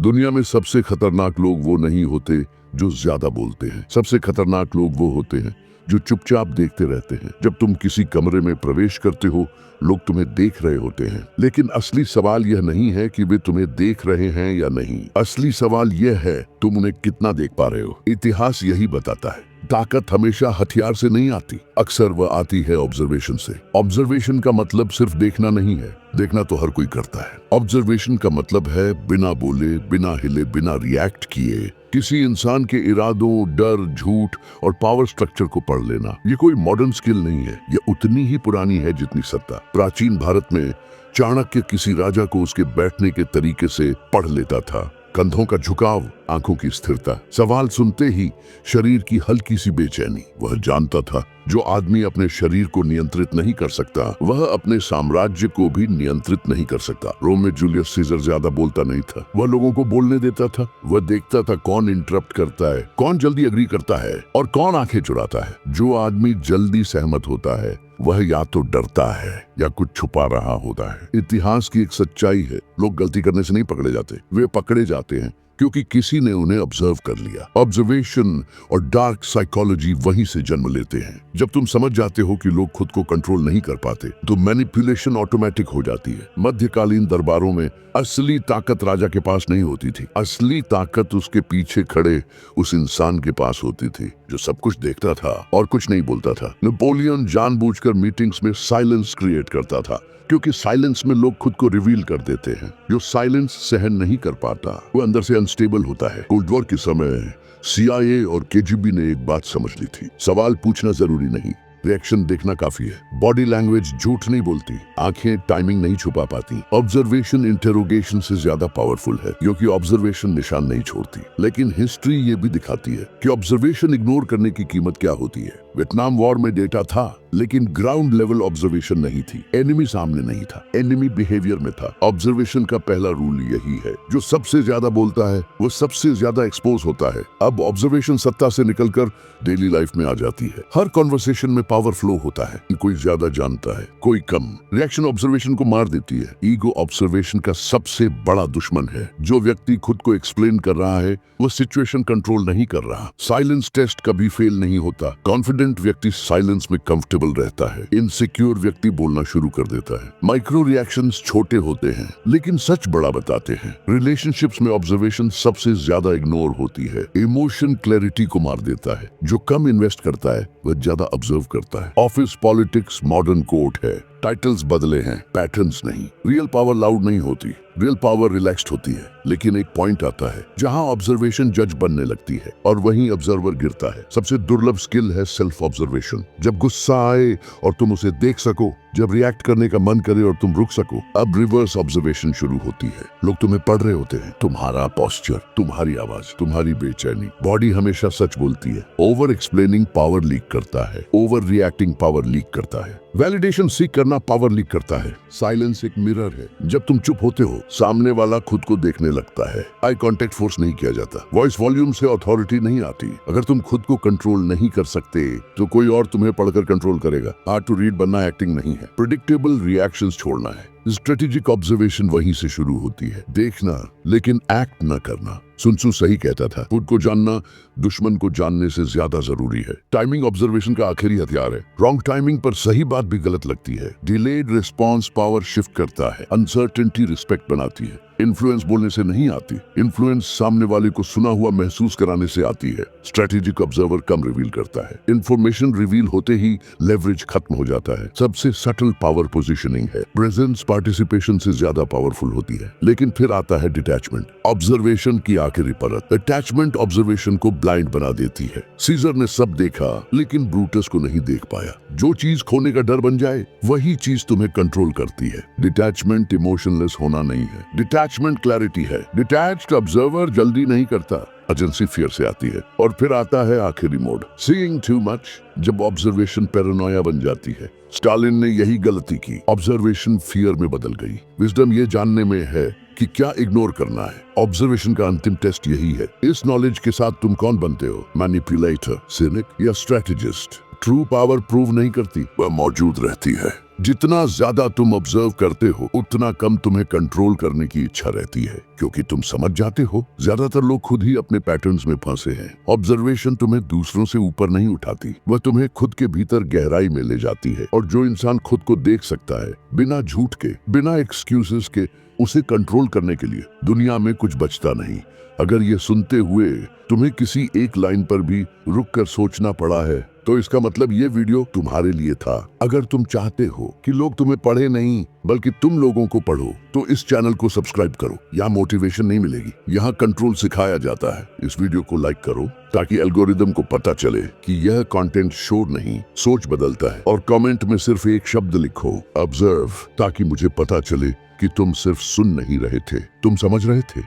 दुनिया में सबसे खतरनाक लोग वो नहीं होते जो ज्यादा बोलते हैं। सबसे खतरनाक लोग वो होते हैं जो चुपचाप देखते रहते हैं। जब तुम किसी कमरे में प्रवेश करते हो, लोग तुम्हें देख रहे होते हैं, लेकिन असली सवाल यह नहीं है कि वे तुम्हें देख रहे हैं या नहीं। असली सवाल यह है तुम उन्हें कितना देख पा रहे हो। इतिहास यही बताता है, ताकत हमेशा हथियार से नहीं आती, अक्सर वह आती है ऑब्जर्वेशन से। ऑब्जर्वेशन का मतलब सिर्फ देखना नहीं है, देखना तो हर कोई करता है। ऑब्जर्वेशन का मतलब है बिना बोले, बिना हिले, बिना रिएक्ट किए किसी इंसान के इरादों, डर, झूठ और पावर स्ट्रक्चर को पढ़ लेना। ये कोई मॉडर्न स्किल नहीं है, ये उतनी ही पुरानी है जितनी सत्ता। प्राचीन भारत में चाणक्य किसी राजा को उसके बैठने के तरीके से पढ़ लेता था। कंधों का झुकाव, आंखों की स्थिरता, सवाल सुनते ही शरीर की हल्की सी बेचैनी। वह जानता था जो आदमी अपने शरीर को नियंत्रित नहीं कर सकता, वह अपने साम्राज्य को भी नियंत्रित नहीं कर सकता। रोम में जूलियस सीजर ज्यादा बोलता नहीं था, वह लोगों को बोलने देता था। वह देखता था कौन इंटरप्ट करता है, कौन जल्दी अग्री करता है और कौन आंखें चुराता है। जो आदमी जल्दी सहमत होता है वह या तो डरता है या कुछ छुपा रहा होता है। इतिहास की एक सच्चाई है, लोग गलती करने से नहीं पकड़े जाते, वे पकड़े जाते हैं क्योंकि किसी ने उन्हें ऑब्जर्व कर लिया। ऑब्जर्वेशन और डार्क साइकोलॉजी वहीं से जन्म लेते हैं। जब तुम समझ जाते हो कि लोग खुद को कंट्रोल नहीं कर पाते, तो मैनिपुलेशन ऑटोमेटिक हो जाती है। मध्यकालीन दरबारों में असली ताकत राजा के पास नहीं होती थी, असली ताकत उसके पीछे खड़े उस इंसान के पास होती थी जो सब कुछ देखता था और कुछ नहीं बोलता था। नेपोलियन जानबूझकर मीटिंग्स में साइलेंस क्रिएट करता था, क्योंकि साइलेंस में लोग खुद को रिवील कर देते हैं। जो साइलेंस सहन नहीं कर पाता वो अंदर से अनस्टेबल होता है। कोल्ड वॉर के समय CIA और KGB ने एक बात समझ ली थी, सवाल पूछना जरूरी नहीं, रिएक्शन देखना काफी है। बॉडी लैंग्वेज झूठ नहीं बोलती, आंखें टाइमिंग नहीं छुपा पाती। ऑब्जर्वेशन इंटेरोगेशन से ज्यादा पावरफुल है, क्योंकि ऑब्जर्वेशन निशान नहीं छोड़ती। लेकिन हिस्ट्री ये भी दिखाती है कि ऑब्जर्वेशन इग्नोर करने की कीमत क्या होती है। वियतनाम वॉर में डेटा था, लेकिन ग्राउंड लेवल ऑब्जर्वेशन नहीं थी। एनिमी सामने नहीं था, एनिमी बिहेवियर में था। ऑब्जर्वेशन का पहला रूल यही है, जो सबसे ज्यादा बोलता है वो सबसे ज्यादा एक्सपोज होता है। अब ऑब्जर्वेशन सत्ता से निकलकर डेली लाइफ में आ जाती है। हर कॉन्वर्सेशन में पावर फ्लो होता है, कोई ज्यादा जानता है, कोई कम। रिएक्शन ऑब्जर्वेशन को मार देती है। ईगो ऑब्जर्वेशन का सबसे बड़ा दुश्मन है। जो व्यक्ति खुद को एक्सप्लेन कर रहा है वो सिचुएशन कंट्रोल नहीं कर रहा। साइलेंस टेस्ट कभी फेल नहीं होता। कॉन्फिडेंट व्यक्ति साइलेंस में कंफर्टेबल रहता है, इनसिक्योर व्यक्ति बोलना शुरू कर देता है। माइक्रो रिएक्शंस छोटे होते हैं लेकिन सच बड़ा बताते हैं। रिलेशनशिप्स में ऑब्जर्वेशन सबसे ज्यादा इग्नोर होती है। इमोशन क्लैरिटी को मार देता है। जो कम इन्वेस्ट करता है वह ज्यादा ऑब्जर्व करता है। ऑफिस पॉलिटिक्स मॉडर्न कोर्ट है, टाइटल्स बदले हैं, पैटर्न्स नहीं। रियल पावर लाउड नहीं होती, रियल पावर रिलैक्स्ड होती है। लेकिन एक पॉइंट आता है जहां ऑब्जर्वेशन जज बनने लगती है और वहीं ऑब्जर्वर गिरता है। सबसे दुर्लभ स्किल है सेल्फ ऑब्जर्वेशन। जब गुस्सा आए और तुम उसे देख सको, जब रिएक्ट करने का मन करे और तुम रुक सको, अब रिवर्स ऑब्जर्वेशन शुरू होती है। लोग तुम्हें पढ़ रहे होते हैं, तुम्हारा पोस्चर, तुम्हारी आवाज, तुम्हारी बेचैनी। बॉडी हमेशा सच बोलती है। ओवर एक्सप्लेनिंग पावर लीक करता है, ओवर रिएक्टिंग पावर लीक करता है। वैलिडेशन सीख करना पावर लीक करता है। साइलेंस एक मिरर है। जब तुम चुप होते हो, सामने वाला खुद को देखने लगता है। आई कांटेक्ट फोर्स नहीं किया जाता। वॉइस वॉल्यूम से अथॉरिटी नहीं आती। अगर तुम खुद को कंट्रोल नहीं कर सकते तो कोई और तुम्हें पढ़कर कंट्रोल करेगा। हार्ड टू रीड बनना एक्टिंग नहीं है, प्रेडिक्टेबल रिएक्शंस छोड़ना है। स्ट्रेटेजिक ऑब्जर्वेशन वहीं से शुरू होती है। देखना लेकिन एक्ट न करना। सुन तzu सही कहता था, खुद को जानना दुश्मन को जानने से ज्यादा जरूरी है। टाइमिंग ऑब्जर्वेशन का आखिरी हथियार है। रॉन्ग टाइमिंग पर सही बात भी गलत लगती है। डिलेड रिस्पॉन्स पावर शिफ्ट करता है। अनसर्टेनिटी रिस्पेक्ट बनाती है। इन्फ्लुएंस बोलने से नहीं आती, इन्फ्लुएंस सामने वाले को सुना हुआ महसूस कराने से आती है। स्ट्रेटेजिक ऑब्जर्वर कम रिवील करता है। इंफॉर्मेशन रिवील होते ही लेवरेज खत्म हो जाता है। सबसे सटल पावर पोजीशनिंग है। प्रेजेंस पार्टिसिपेशन से ज्यादा पावरफुल होती है। लेकिन फिर आता है डिटैचमेंट, ऑब्जर्वेशन की आखिरी परत। अटैचमेंट ऑब्जर्वेशन को ब्लाइंड बना देती है। सीजर ने सब देखा लेकिन ब्रूटस को नहीं देख पाया। जो चीज खोने का डर बन जाए वही चीज तुम्हें कंट्रोल करती है। डिटैचमेंट इमोशनलेस होना नहीं है, डिटैचमेंट क्लैरिटी है। डिटैच्ड ऑब्जर्वर जल्दी नहीं करता, एजेंसी फियर से आती है। और फिर आता है आखिरी मोड, सीइंग टू मच, जब ऑब्जर्वेशन पैरानोया बन जाती है। स्टालिन ने यही गलती की, ऑब्जर्वेशन फियर में बदल गई। विजडम ये जानने में है कि क्या इग्नोर करना है। ऑब्जर्वेशन का अंतिम टेस्ट यही है। इस नॉलेज के साथ तुम कौन बनते हो, मैनिपुलेटर, सिनिक या स्ट्रेटेजिस्ट। ट्रू पावर प्रूव नहीं करती, वह मौजूद रहती है। जितना ज्यादा तुम ऑब्जर्व करते हो उतना कम तुम्हें कंट्रोल करने की इच्छा रहती है, क्योंकि तुम समझ जाते हो ज्यादातर लोग खुद ही अपने पैटर्न्स में फंसे हैं। ऑब्जर्वेशन तुम्हें दूसरों से ऊपर नहीं उठाती, वह तुम्हें खुद के भीतर गहराई में ले जाती है। और जो इंसान खुद को देख सकता है बिना झूठ के, बिना एक्सक्यूजेस के, उसे कंट्रोल करने के लिए दुनिया में कुछ बचता नहीं। अगर ये सुनते हुए तुम्हें किसी एक लाइन पर भी रुक कर सोचना पड़ा है तो इसका मतलब ये वीडियो तुम्हारे लिए था। अगर तुम चाहते हो कि लोग तुम्हें पढ़े नहीं बल्कि तुम लोगों को पढ़ो तो इस चैनल को सब्सक्राइब करो। यहाँ मोटिवेशन नहीं मिलेगी, यहाँ कंट्रोल सिखाया जाता है। इस वीडियो को लाइक करो ताकि एल्गोरिदम को पता चले कि यह कंटेंट शोर नहीं, सोच बदलता है। और कमेंट में सिर्फ एक शब्द लिखो, ऑब्जर्व, ताकि मुझे पता चले कि तुम सिर्फ सुन नहीं रहे थे, तुम समझ रहे थे।